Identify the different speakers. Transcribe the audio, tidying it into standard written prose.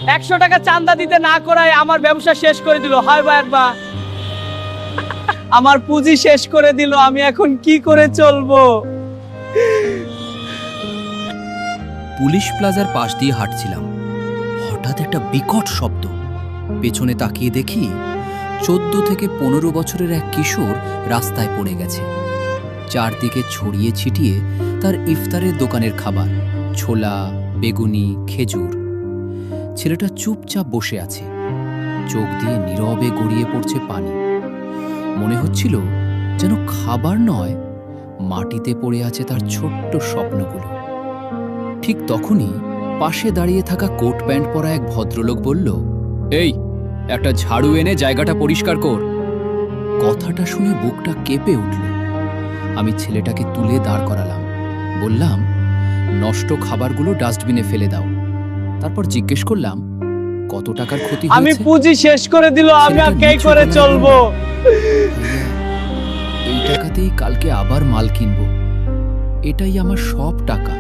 Speaker 1: 100 টাকা চাঁদা দিতে না করায় আমার ব্যবসা শেষ করে দিল। হয় বা একবার আমার পুঁজি শেষ করে দিল। আমি এখন কি করে চলবো?
Speaker 2: পুলিশ প্লাজার পাশ দিয়ে হাঁটছিলাম, হঠাৎ একটা বিকট শব্দ। পেছনে তাকিয়ে দেখি 14 থেকে 15 বছরের এক কিশোর রাস্তায় পড়ে গেছে। চারদিকে ছড়িয়ে ছিটিয়ে তার ইফতারের দোকানের খাবার, ছোলা, বেগুনি, খেজুর। ছেলেটা চুপচাপ বসে আছে, চোখ দিয়ে নীরবে গড়িয়ে পড়ছে পানি। মনে হচ্ছিল যেন খাবার নয়, মাটিতে পড়ে আছে তার ছোট্ট স্বপ্নগুলো। ঠিক তখনই পাশে দাঁড়িয়ে থাকা কোট প্যান্ট পরা এক ভদ্রলোক বলল, এই, একটা ঝাড়ু এনে জায়গাটা পরিষ্কার কর। কথাটা শুনে বুকটা কেঁপে উঠল। আমি ছেলেটাকে তুলে দাঁড় করালাম, বললাম, নষ্ট খাবারগুলো ডাস্টবিনে ফেলে দাও। তারপর জিজ্ঞেস করলাম, কত টাকার ক্ষতি হয়েছে?
Speaker 1: আমি পুঁজি শেষ করে দিল, আমি আর
Speaker 2: ছেলেটা
Speaker 1: কে
Speaker 2: নিচু
Speaker 1: করে
Speaker 2: গলায়
Speaker 1: চলবো?
Speaker 2: এই টাকাতেই কালকে আবার মাল কিনবো। এটাই আমার সব টাকা।